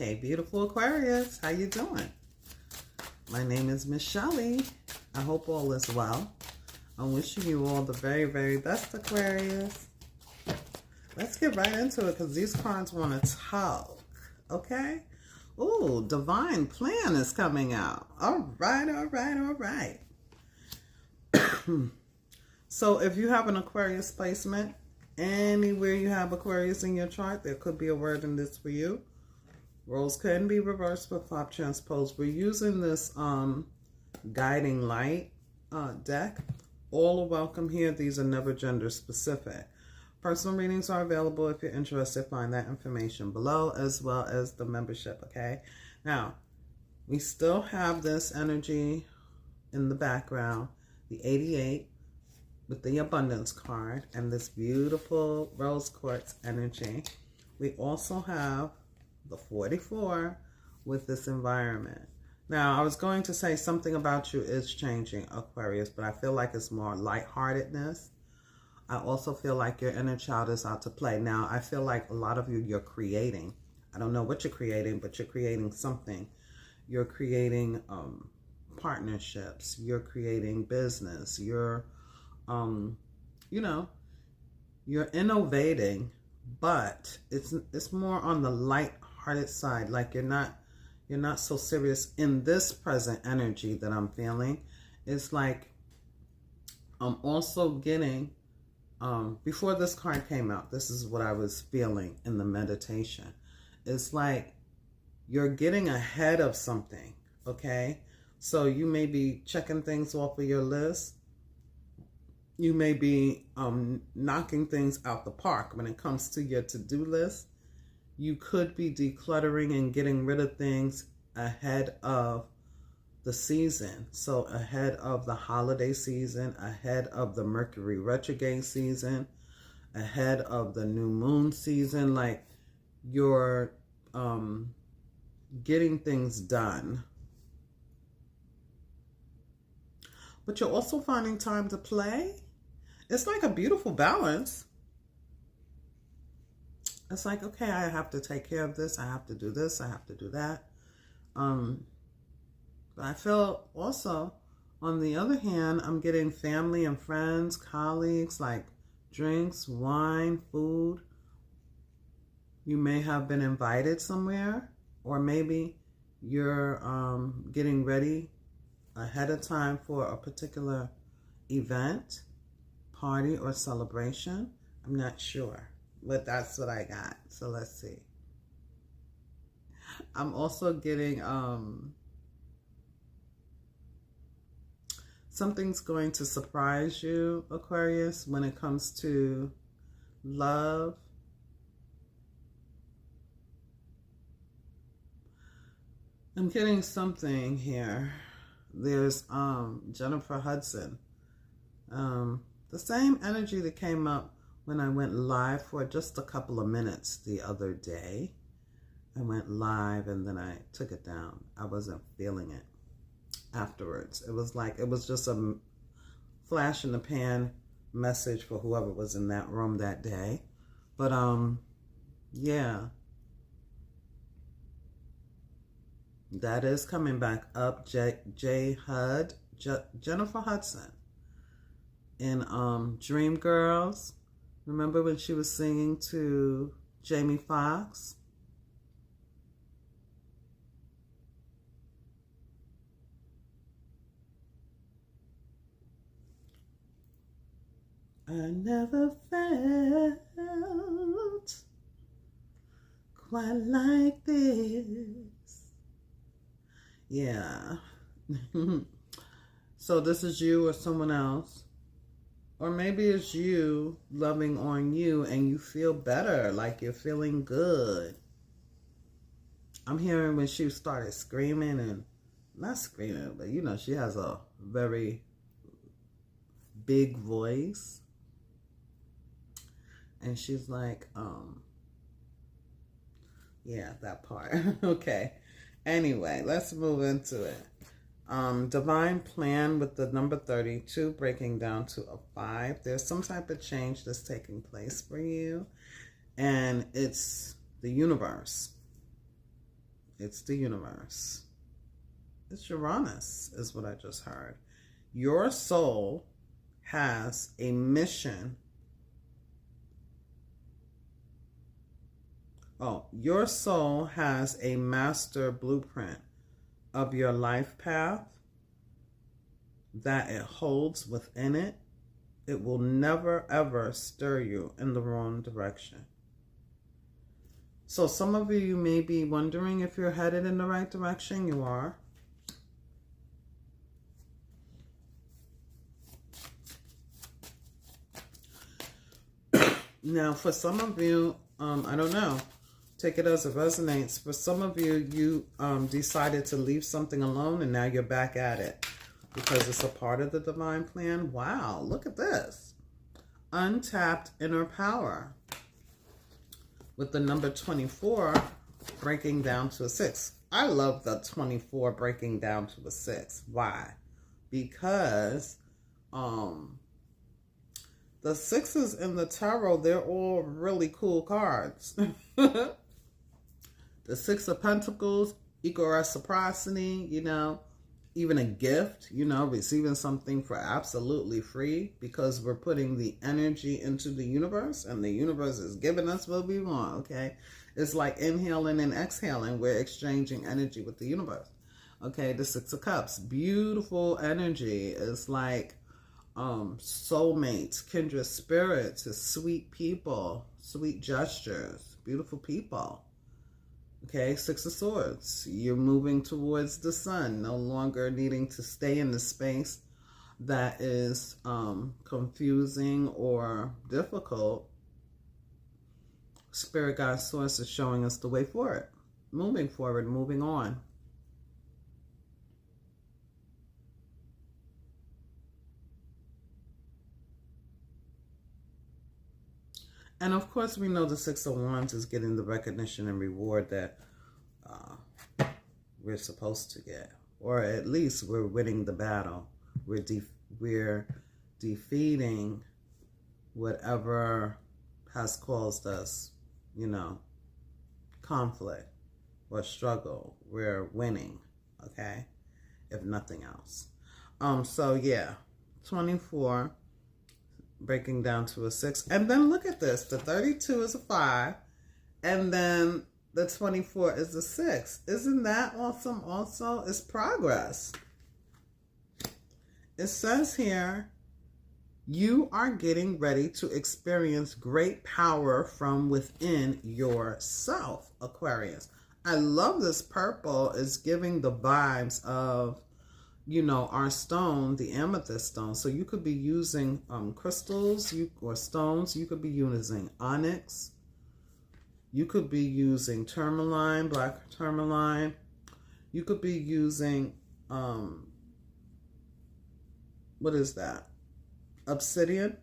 Hey, beautiful Aquarius. How you doing? My name is Miss Shelley. I hope all is well. I'm wishing you all the very, very best, Aquarius. Let's get right into it because these cards want to talk. Okay? Ooh, Divine Plan is coming out. All right, all right, all right. So if you have an Aquarius placement, anywhere you have Aquarius in your chart, there could be a word in this for you. Roles can be reversed with flop transpose. We're using this guiding light deck. All are welcome here. These are never gender specific. Personal readings are available if you're interested. Find that information below, as well as the membership, okay? Now, we still have this energy in the background, the 88 with the abundance card and this beautiful rose quartz energy. We also have the 44 with this environment. Now, I was going to say something about you is changing, Aquarius, but I feel like it's more lightheartedness. I also feel like your inner child is out to play. Now, I feel like a lot of you, you're creating. I don't know what you're creating, but you're creating something. You're creating partnerships. You're creating business. You're, you know, you're innovating, but it's more on the light-hearted side. Like you're not so serious in this present energy that I'm feeling. It's like I'm also getting, before this card came out, this is what I was feeling in the meditation. It's like you're getting ahead of something, okay? So you may be checking things off of your list. You may be knocking things out the park when it comes to your to-do list. You could be decluttering and getting rid of things ahead of the season. So ahead of the holiday season, ahead of the Mercury retrograde season, ahead of the new moon season. Like you're getting things done. But you're also finding time to play. It's like a beautiful balance. It's like, okay, I have to take care of this. I have to do this. I have to do that. But I feel also, on the other hand, I'm getting family and friends, colleagues, like drinks, wine, food. You may have been invited somewhere, or maybe you're getting ready ahead of time for a particular event, party, or celebration. I'm not sure, but that's what I got. So let's see. I'm also getting something's going to surprise you, Aquarius, when it comes to love. I'm getting something here. There's Jennifer Hudson. The same energy that came up when I went live for just a couple of minutes the other day. I went live and then I took it down. I wasn't feeling it afterwards. It was like, it was just a flash in the pan message for whoever was in that room that day. But yeah. That is coming back up. Jennifer Hudson in Dreamgirls. Remember when she was singing to Jamie Foxx? I never felt quite like this. Yeah. So this is you or someone else. Or maybe it's you loving on you and you feel better, like you're feeling good. I'm hearing when she started screaming, and not screaming, but you know, she has a very big voice. And she's like, yeah, that part. Okay. Anyway, let's move into it. Divine Plan with the number 32 breaking down to a 5. There's some type of change that's taking place for you. And it's the universe. It's the universe. It's Uranus, is what I just heard. Your soul has a mission. Oh, your soul has a master blueprint of your life path that it holds within it. It will never, ever stir you in the wrong direction. So some of you may be wondering if you're headed in the right direction. You are. Now, for some of you, I don't know, take it as it resonates. For some of you, you decided to leave something alone and now you're back at it because it's a part of the divine plan. Wow, look at this. Untapped inner power. With the number 24 breaking down to a 6. I love the 24 breaking down to a 6. Why? Because the 6s in the tarot, they're all really cool cards. The 6 of Pentacles, equal reciprocity, you know, even a gift, you know, receiving something for absolutely free because we're putting the energy into the universe and the universe is giving us what we want, okay? It's like inhaling and exhaling. We're exchanging energy with the universe, okay? The 6 of Cups, beautiful energy. It's like soulmates, kindred spirits, it's sweet people, sweet gestures, beautiful people. Okay, 6 of Swords. You're moving towards the sun, no longer needing to stay in the space that is confusing or difficult. Spirit Guide Source is showing us the way forward, moving on. And of course, we know the 6 of Wands is getting the recognition and reward that we're supposed to get. Or at least we're winning the battle. We're defeating whatever has caused us, you know, conflict or struggle. We're winning, okay? If nothing else. So yeah, 24. Breaking down to a 6. And then look at this. The 32 is a 5. And then the 24 is a 6. Isn't that awesome also? It's progress. It says here, you are getting ready to experience great power from within yourself, Aquarius. I love this purple. It's giving the vibes of, you know, our stone, the amethyst stone. So you could be using crystals or stones. You could be using onyx. You could be using tourmaline, black tourmaline. You could be using, what is that? Obsidian,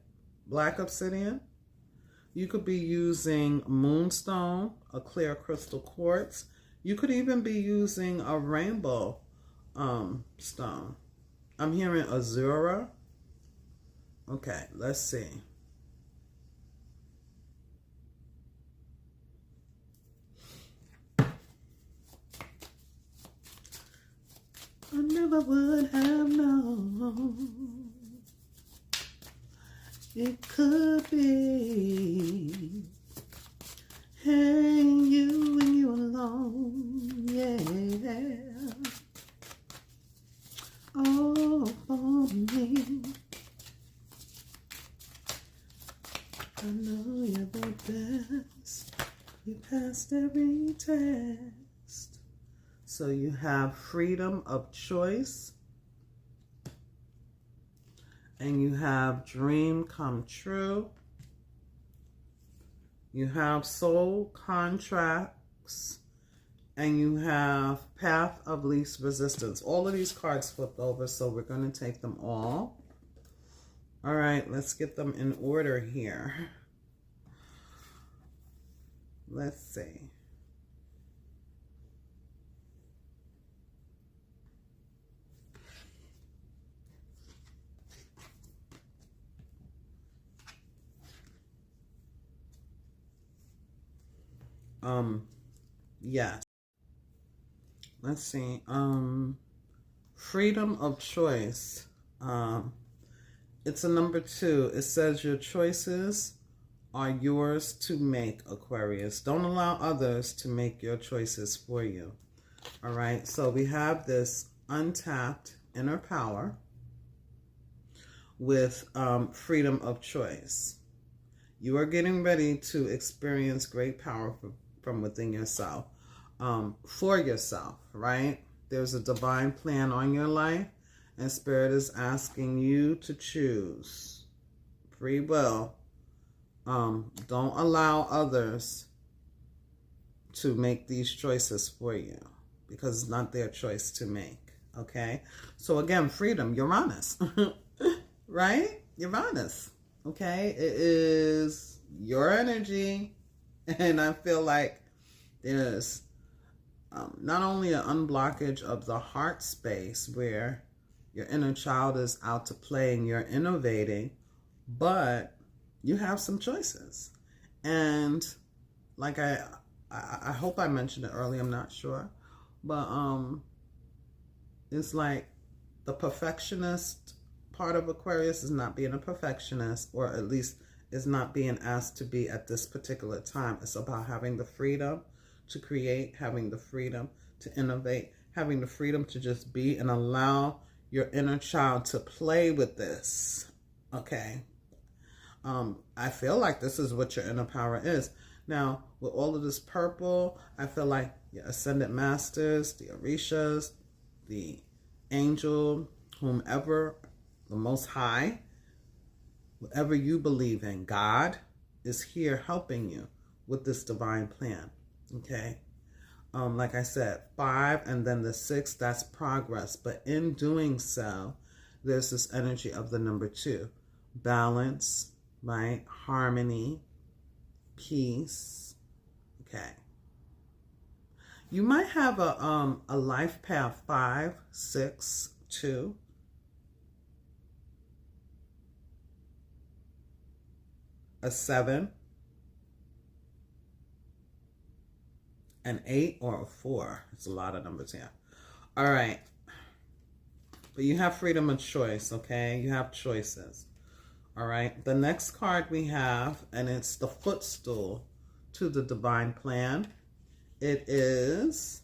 black obsidian. You could be using moonstone, a clear crystal quartz. You could even be using a rainbow stone. I'm hearing azura. Okay, let's see. I never would have known it could be. Hey, you and you alone, yeah. Oh, for me. I know you're the best. You passed every test. So you have freedom of choice. And you have dream come true. You have soul contracts. And you have path of least resistance. All of these cards flipped over, so we're going to take them all. All right, let's get them in order here. Let's see. Yes. let's see. Freedom of choice. It's a number 2. It says your choices are yours to make, Aquarius. Don't allow others to make your choices for you. All right. So we have this untapped inner power with freedom of choice. You are getting ready to experience great power from within yourself, for yourself, right? There's a divine plan on your life, and Spirit is asking you to choose. Free will. Don't allow others to make these choices for you, because it's not their choice to make, okay? So again, freedom, Uranus, right? Uranus, okay? It is your energy, and I feel like there's not only an unblockage of the heart space where your inner child is out to play and you're innovating, but you have some choices. And like I hope I mentioned it earlier, I'm not sure, but it's like the perfectionist part of Aquarius is not being a perfectionist, or at least is not being asked to be at this particular time. It's about having the freedom to create, having the freedom to innovate, having the freedom to just be, and allow your inner child to play with this, okay? I feel like this is what your inner power is. Now, with all of this purple, I feel like your ascended masters, the Orishas, the angel, whomever, the Most High, whatever you believe in, God is here helping you with this divine plan, okay? Like I said, 5 and then the 6, that's progress. But in doing so, there's this energy of the number 2. Balance, right? Harmony, peace, okay? You might have a life path 5, 6, 2. A 7, an 8, or a 4. It's a lot of numbers here. All right. But you have freedom of choice, okay? You have choices. All right. The next card we have, and it's the footstool to the divine plan. It is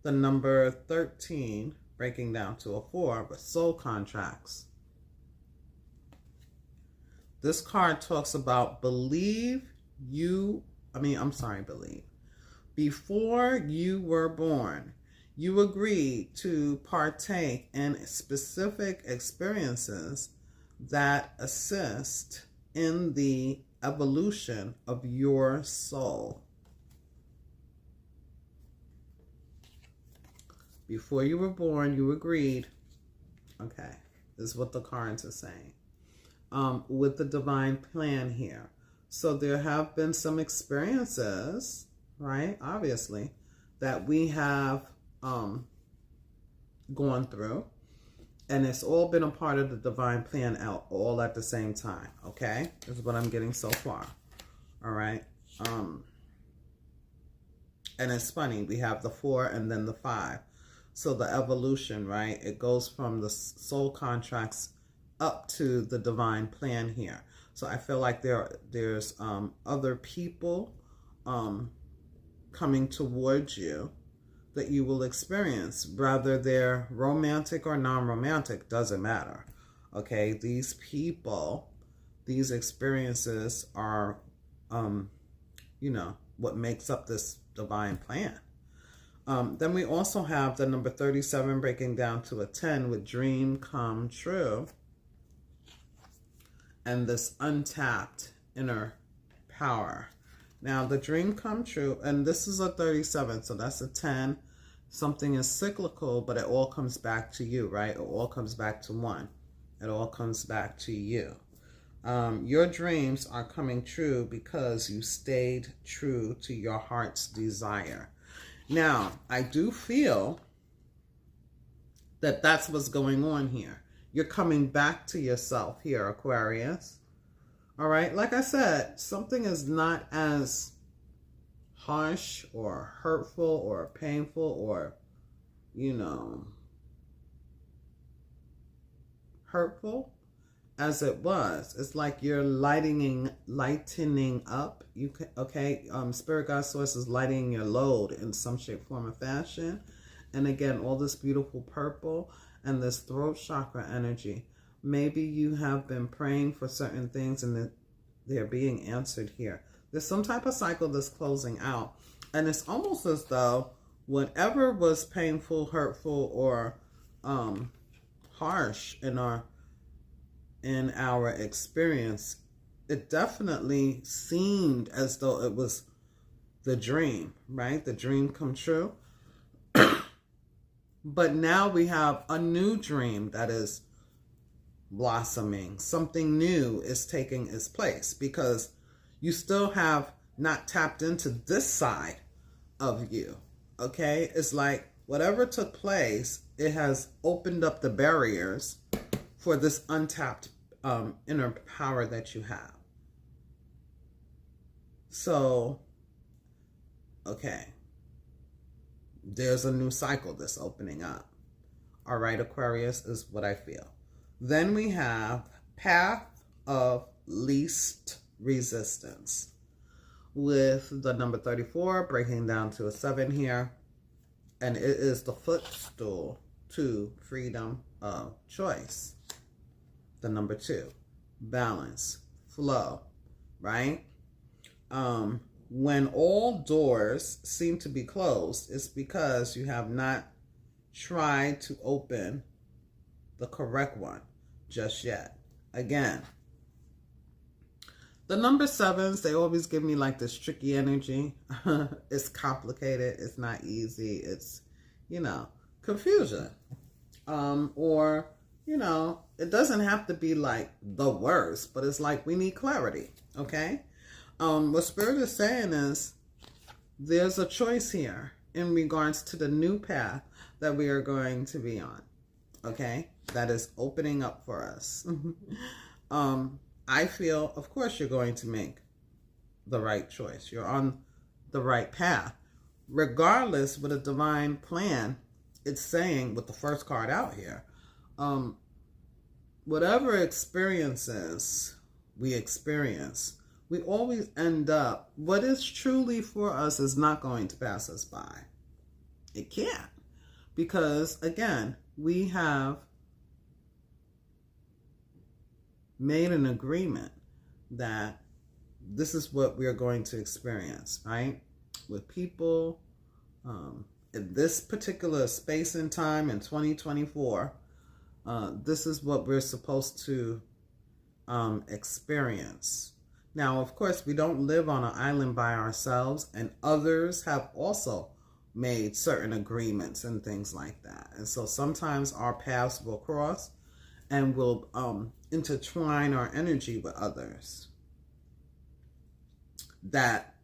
the number 13, breaking down to a 4, but soul contracts. This card talks about believe. Before you were born, you agreed to partake in specific experiences that assist in the evolution of your soul. Before you were born, you agreed. Okay, this is what the cards are saying. With the divine plan here. So there have been some experiences, right, obviously, that we have gone through, and it's all been a part of the divine plan out all at the same time, okay? This is what I'm getting so far, all right? And it's funny, we have the 4 and then the 5. So the evolution, right, it goes from the soul contracts up to the divine plan here. So I feel like there's other people coming towards you that you will experience, whether they're romantic or non-romantic, doesn't matter. Okay, these people, these experiences are, what makes up this divine plan. Then we also have the number 37 breaking down to a 10 with dream come true. And this untapped inner power. Now, the dream come true, and this is a 37, so that's a 10. Something is cyclical, but it all comes back to you, right? It all comes back to one. It all comes back to you. Your dreams are coming true because you stayed true to your heart's desire. Now, I do feel that that's what's going on here. You're coming back to yourself here, Aquarius. All right. Like I said, something is not as harsh or hurtful or painful or you know, hurtful as it was. It's like you're lightening up. You can, okay, spirit guide source is lightening your load in some shape, form, or fashion. And again, all this beautiful purple and this throat chakra energy. Maybe you have been praying for certain things and they're being answered here. There's some type of cycle that's closing out. And it's almost as though whatever was painful, hurtful, or harsh in our experience, it definitely seemed as though it was the dream, right? The dream come true. But now we have a new dream that is blossoming. Something new is taking its place because you still have not tapped into this side of you, okay? It's like whatever took place, it has opened up the barriers for this untapped inner power that you have. So, okay. There's a new cycle that's opening up. All right, Aquarius, is what I feel. Then we have path of least resistance with the number 34 breaking down to a 7 here. And it is the footstool to freedom of choice. The number 2, balance, flow, right? When all doors seem to be closed, it's because you have not tried to open the correct one just yet. Again, the number 7s, they always give me like this tricky energy. It's complicated. It's not easy. It's, you know, confusion. Or, you know, it doesn't have to be like the worst, but it's like we need clarity, okay? What Spirit is saying is there's a choice here in regards to the new path that we are going to be on, okay? That is opening up for us. I feel, of course, you're going to make the right choice. You're on the right path. Regardless, with a divine plan, it's saying, with the first card out here, whatever experiences we experience, we always end up, what is truly for us is not going to pass us by. It can't. Because, again, we have made an agreement that this is what we're going to experience, right? With people, in this particular space and time in 2024, this is what we're supposed to experience. Now, of course, we don't live on an island by ourselves, and others have also made certain agreements and things like that. And so sometimes our paths will cross and we'll intertwine our energy with others that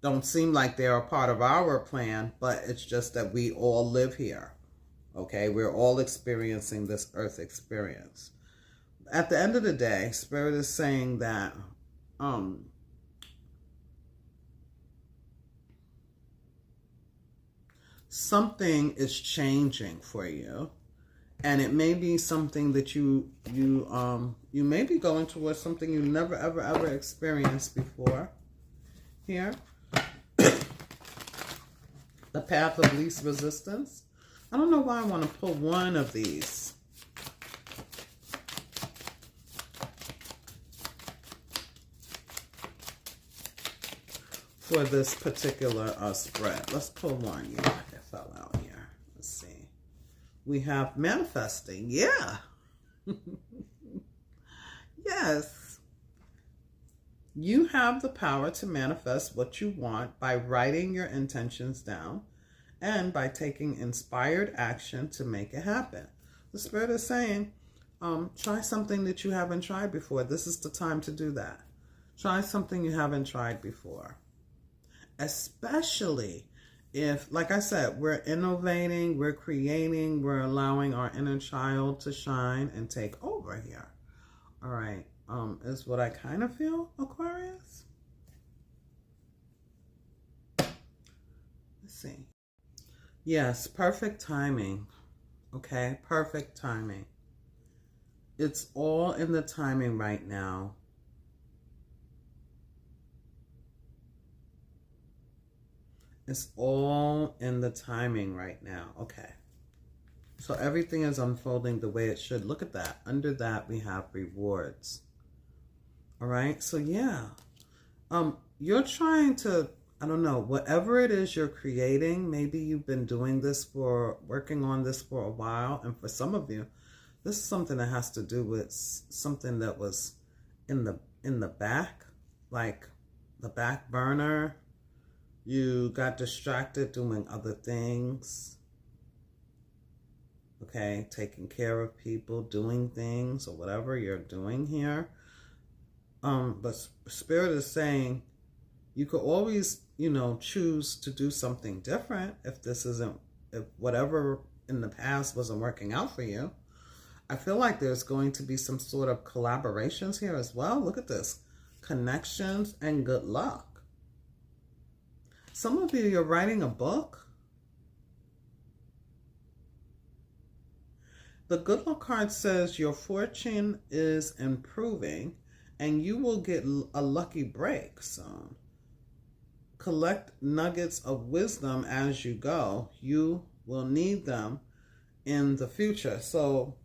don't seem like they're a part of our plan, but it's just that we all live here, okay? We're all experiencing this earth experience. At the end of the day, Spirit is saying that something is changing for you, and it may be something that you may be going towards something you never ever experienced before. Here, the path of least resistance. I don't know why I want to pull one of these. For this particular spread. Let's pull one. Yeah, it fell out here. Let's see. We have manifesting. Yeah. Yes. You have the power to manifest what you want by writing your intentions down and by taking inspired action to make it happen. The Spirit is saying, try something that you haven't tried before. This is the time to do that. Try something you haven't tried before. Especially if, like I said, we're innovating, we're creating, we're allowing our inner child to shine and take over here. All right, is what I kind of feel, Aquarius. Let's see. Yes, perfect timing. Okay, perfect timing. It's all in the timing right now. It's all in the timing right now. Okay. So everything is unfolding the way it should. Look at that. Under that, we have rewards. All right. So yeah, you're trying to, I don't know, whatever it is you're creating, maybe you've been doing this working on this for a while. And for some of you, this is something that has to do with something that was in the back, like the back burner. You got distracted doing other things. Okay, taking care of people, doing things, or whatever you're doing here. But Spirit is saying you could always, choose to do something different if whatever in the past wasn't working out for you. I feel like there's going to be some sort of collaborations here as well. Look at this. Connections and good luck. Some of you, you're writing a book. The good luck card says your fortune is improving and you will get a lucky break soon. Collect nuggets of wisdom as you go. You will need them in the future. So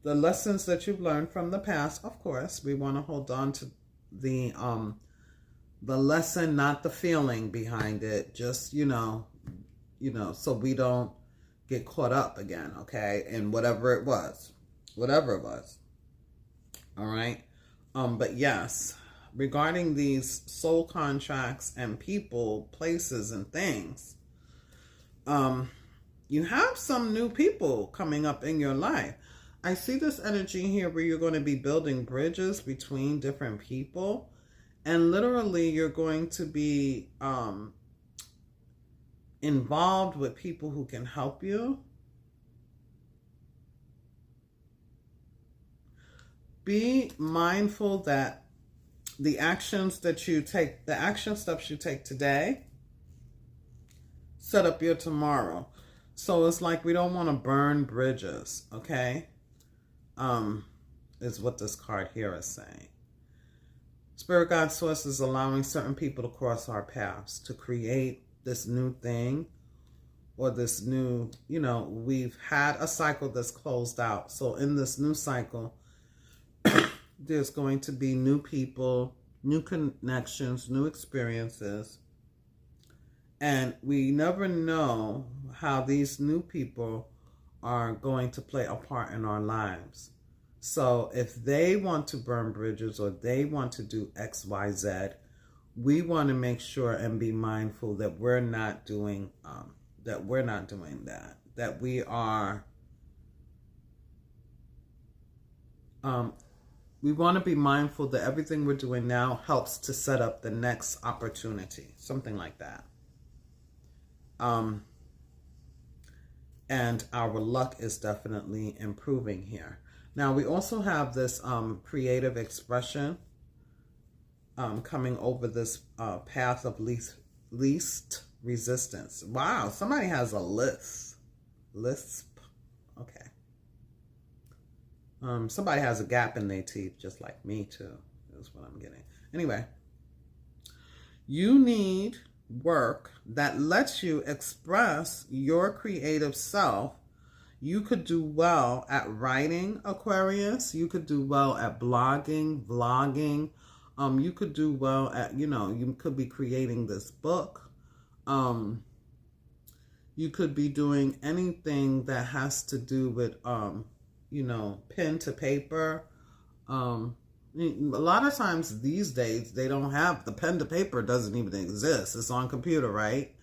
the lessons that you've learned from the past, of course, we want to hold on to the lesson, not the feeling behind it. Just, so we don't get caught up again, okay? And whatever it was. All right? But yes, regarding these soul contracts and people, places, and things, you have some new people coming up in your life. I see this energy here where you're going to be building bridges between different people. And literally, you're going to be involved with people who can help you. Be mindful that the action steps you take today set up your tomorrow. So it's like we don't want to burn bridges, okay? Is what this card here is saying. Spirit God Source is allowing certain people to cross our paths to create this new thing or this new, we've had a cycle that's closed out. So in this new cycle, there's going to be new people, new connections, new experiences. And we never know how these new people are going to play a part in our lives. So if they want to burn bridges or they want to do X, Y, Z, we want to make sure and be mindful that we're not doing that. That we are. We want to be mindful that everything we're doing now helps to set up the next opportunity, something like that. And our luck is definitely improving here. Now, we also have this creative expression coming over this path of least resistance. Wow, somebody has a lisp. Okay. Somebody has a gap in their teeth, just like me too, is what I'm getting. Anyway, you need work that lets you express your creative self. You could do well at writing, Aquarius. You could do well at blogging, vlogging. You could do well at, you could be creating this book. You could be doing anything that has to do with, pen to paper. A lot of times these days, they don't have, the pen to paper doesn't even exist. It's on computer, right?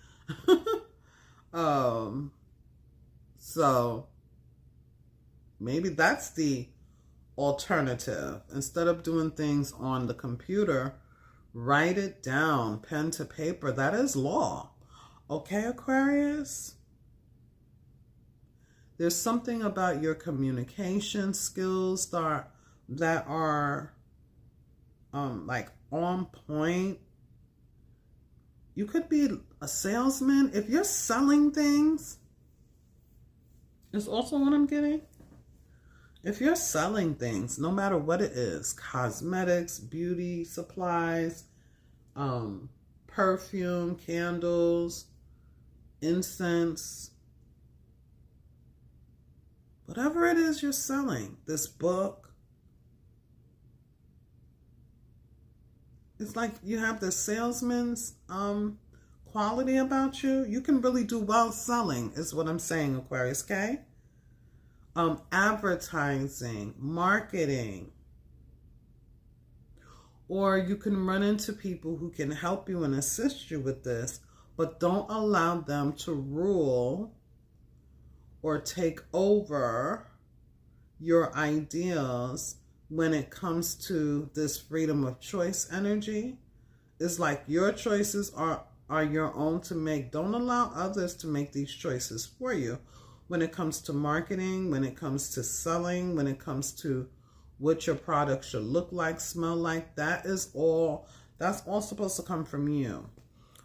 So maybe that's the alternative. Instead of doing things on the computer, write it down, pen to paper. That is law. Okay, Aquarius? There's something about your communication skills that are like on point. You could be a salesman. If you're selling things, is also what I'm getting. If you're selling things, no matter what it is, cosmetics, beauty supplies, perfume, candles, incense, whatever it is you're selling, this book, it's like you have the salesman's quality about you. You can really do well selling, is what I'm saying, Aquarius, okay? Advertising, marketing, or you can run into people who can help you and assist you with this, but don't allow them to rule or take over your ideas when it comes to this freedom of choice energy. It's like your choices are your own to make. Don't allow others to make these choices for you. When it comes to marketing, when it comes to selling, when it comes to what your product should look like, smell like, that's all supposed to come from you.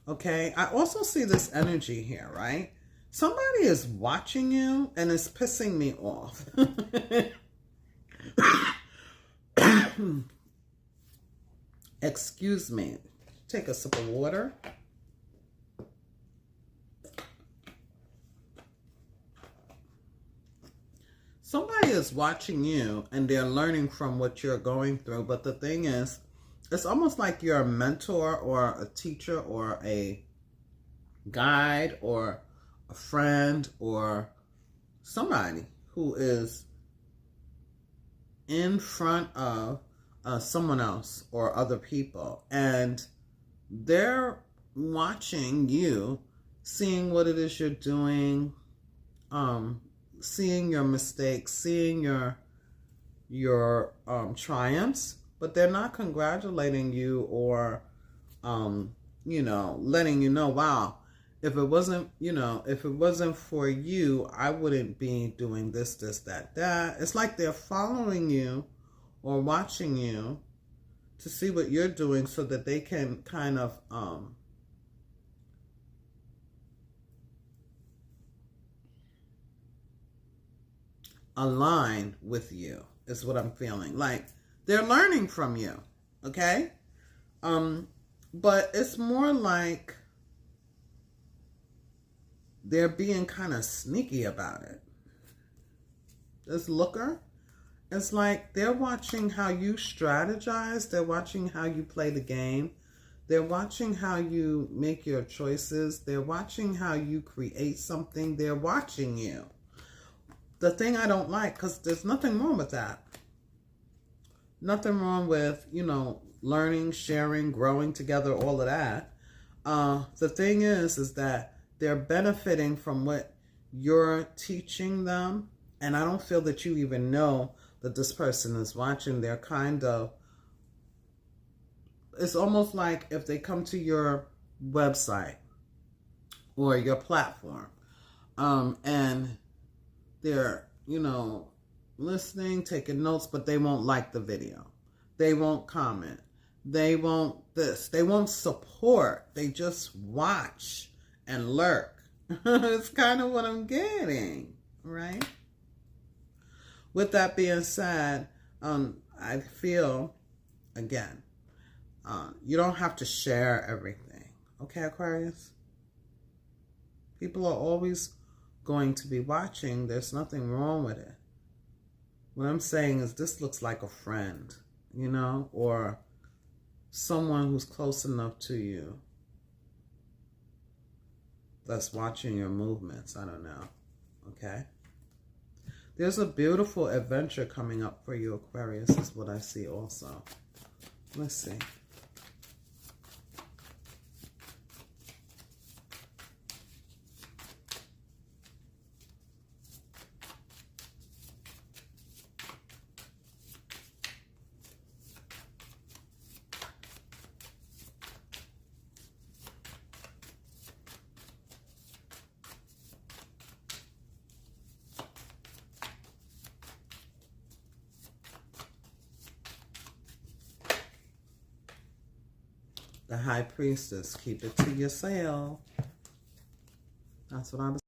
Okay? I also see this energy here, right? Somebody is watching you and it's pissing me off. Excuse me. Take a sip of water. Somebody is watching you and they're learning from what you're going through. But the thing is, it's almost like you're a mentor or a teacher or a guide or a friend or somebody who is in front of someone else or other people. And they're watching you, seeing what it is you're doing, seeing your mistakes, seeing your triumphs, but they're not congratulating you or letting you know, wow, if it wasn't for you, I wouldn't be doing this, that. It's like they're following you or watching you to see what you're doing so that they can kind of align with you, is what I'm feeling. Like they're learning from you, okay? But it's more like they're being kind of sneaky about it. This looker, it's like they're watching how you strategize. They're watching how you play the game. They're watching how you make your choices. They're watching how you create something. They're watching you. The thing I don't like, because there's nothing wrong with that. Nothing wrong with, learning, sharing, growing together, all of that. The thing is that they're benefiting from what you're teaching them. And I don't feel that you even know that this person is watching. They're kind of, it's almost like if they come to your website or your platform, and they're, listening, taking notes, but they won't like the video. They won't comment. They won't this. They won't support. They just watch and lurk. It's kind of what I'm getting, right? With that being said, I feel, again, you don't have to share everything. Okay, Aquarius? People are always going to be watching. There's nothing wrong with it. What I'm saying is this looks like a friend, or someone who's close enough to you that's watching your movements. I don't know. Okay? There's a beautiful adventure coming up for you, Aquarius, is what I see also. Let's see. The High Priestess. Keep it to yourself. That's what I was.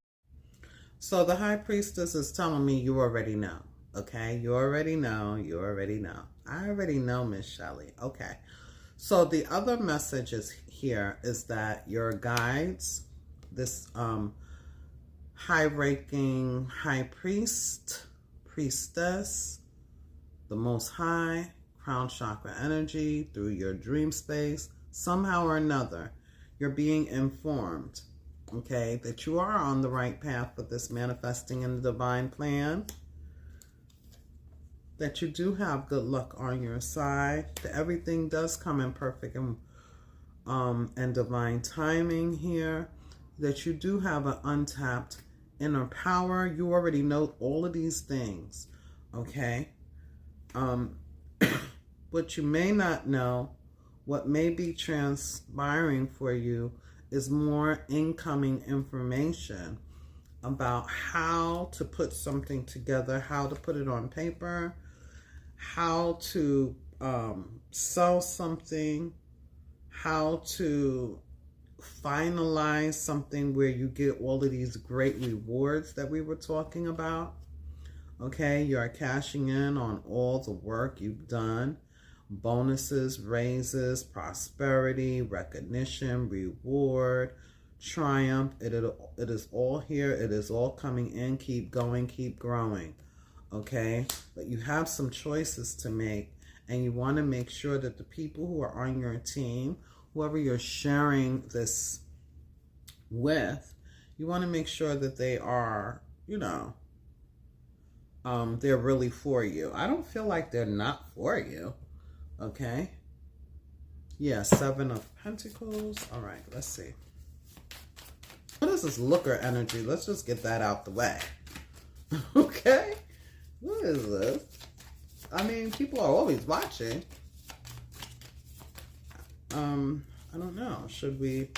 So the High Priestess is telling me you already know. Okay? You already know. You already know. I already know, Miss Shelley. Okay. So the other message is here is that your guides, this high-ranking high priest, priestess, the Most High, crown chakra energy through your dream space, somehow or another, you're being informed, okay, that you are on the right path with this manifesting in the divine plan, that you do have good luck on your side, that everything does come in perfect and divine timing here, that you do have an untapped inner power. You already know all of these things, okay? What you may not know, what may be transpiring for you is more incoming information about how to put something together, how to put it on paper, how to sell something, how to finalize something where you get all of these great rewards that we were talking about. Okay, you are cashing in on all the work you've done. Bonuses, raises, prosperity, recognition, reward, triumph. It is all here. It is all coming in. Keep going, keep growing. Okay, but you have some choices to make, and you want to make sure that the people who are on your team, whoever you're sharing this with, you want to make sure that they are, you know, they're really for you. I don't feel like they're not for you. Okay. Yeah, 7 of Pentacles. All right, let's see. What is this looker energy? Let's just get that out the way. Okay. What is this? I mean, people are always watching. I don't know. Should we?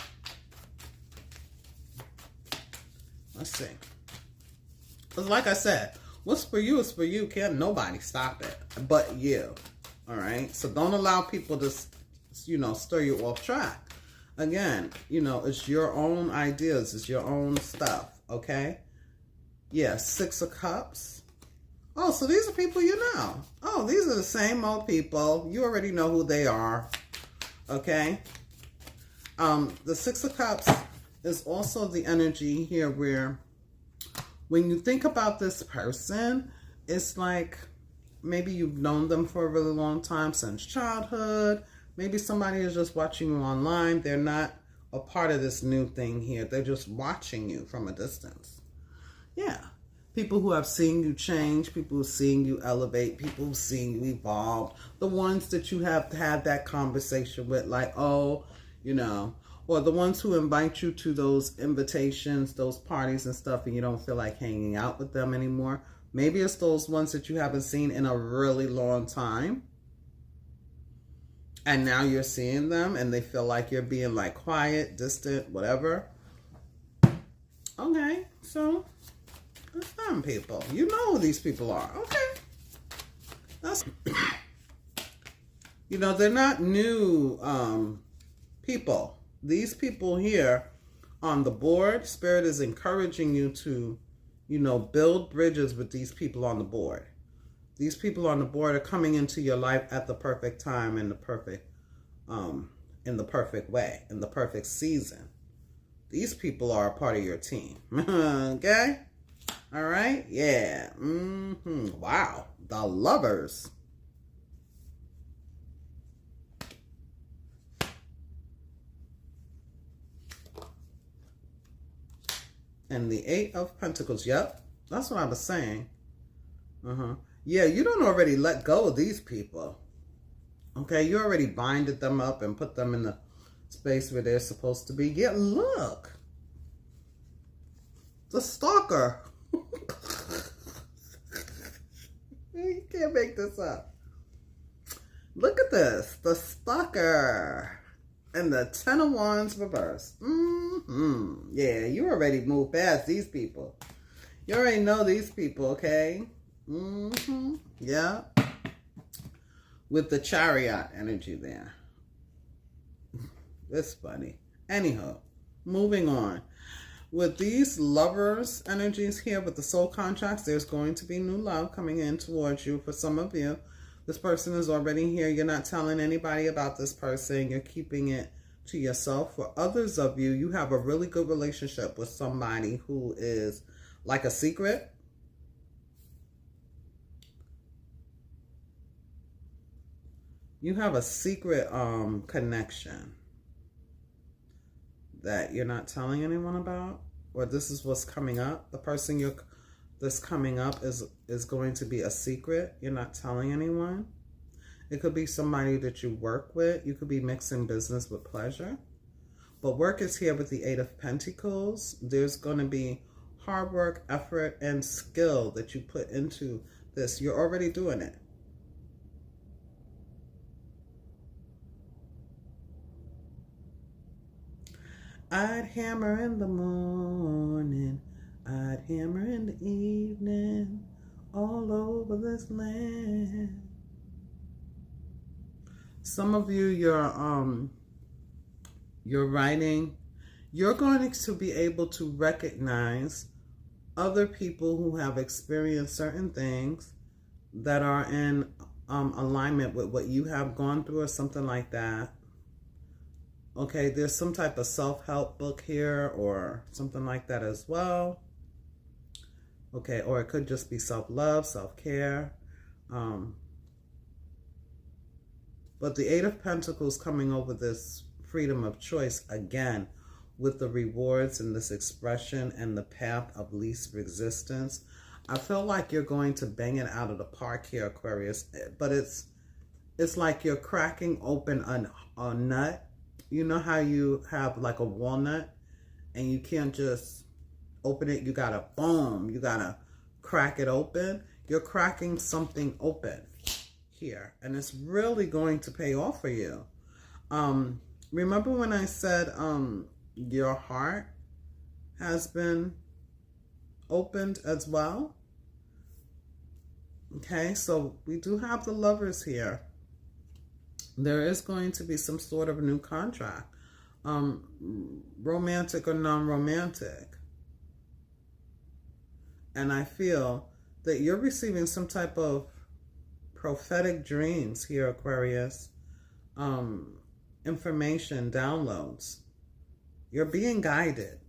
Let's see. Because like I said, what's for you is for you. Can't nobody stop it but you. All right? So don't allow people to, you know, stir you off track. Again, you know, it's your own ideas. It's your own stuff. Okay? Yeah, 6 of Cups. Oh, so these are people you know. Oh, these are the same old people. You already know who they are. Okay? The 6 of Cups is also the energy here where when you think about this person, it's like maybe you've known them for a really long time, since childhood. Maybe somebody is just watching you online. They're not a part of this new thing here. They're just watching you from a distance. Yeah. People who have seen you change, people who have seen you elevate, people who have seen you evolve. The ones that you have had that conversation with, like, oh, you know, or the ones who invite you to those invitations, those parties and stuff, and you don't feel like hanging out with them anymore. Maybe it's those ones that you haven't seen in a really long time. And now you're seeing them and they feel like you're being like quiet, distant, whatever. Okay, so that's them people. You know who these people are. Okay. That's, you know, they're not new people. These people here on the board, Spirit is encouraging you to, you know, build bridges with these people on the board. These people on the board are coming into your life at the perfect time, in the perfect way, in the perfect season. These people are a part of your team. Okay? All right? Yeah. Wow. The Lovers. And the 8 of Pentacles. Yep. That's what I was saying. Yeah, you don't already let go of these people. Okay, you already binded them up and put them in the space where they're supposed to be. Yeah, look. The Stalker. You can't make this up. Look at this. The Stalker. And the 10 of Wands reverse. Yeah, you already moved past these people. You already know these people, okay? Yeah. With the Chariot energy there. It's funny. Anyhow, moving on. With these lovers energies here with the soul contracts, there's going to be new love coming in towards you. For some of you, this person is already here. You're not telling anybody about this person. You're keeping it to yourself. For others of you, you have a really good relationship with somebody who is like a secret. You have a secret connection that you're not telling anyone about, or this is what's coming up. The person that's coming up is going to be a secret. You're not telling anyone. It could be somebody that you work with. You could be mixing business with pleasure. But work is here with the Eight of Pentacles. There's going to be hard work, effort, and skill that you put into this. You're already doing it. I'd hammer in the morning, I'd hammer in the evening, all over this land. Some of you, you're writing. You're going to be able to recognize other people who have experienced certain things that are in alignment with what you have gone through or something like that. Okay, there's some type of self-help book here or something like that as well. Okay, or it could just be self-love, self-care. But the Eight of Pentacles coming over this freedom of choice again with the rewards and this expression and the path of least resistance. I feel like you're going to bang it out of the park here, Aquarius. But it's like you're cracking open a nut. You know how you have like a walnut and you can't just open it. You gotta, boom, you gotta crack it open. You're cracking something open here. And it's really going to pay off for you. Remember when I said your heart has been opened as well? Okay, so we do have the lovers here. There is going to be some sort of a new contract, romantic or non-romantic. And I feel that you're receiving some type of prophetic dreams here, Aquarius. Information, downloads. You're being guided.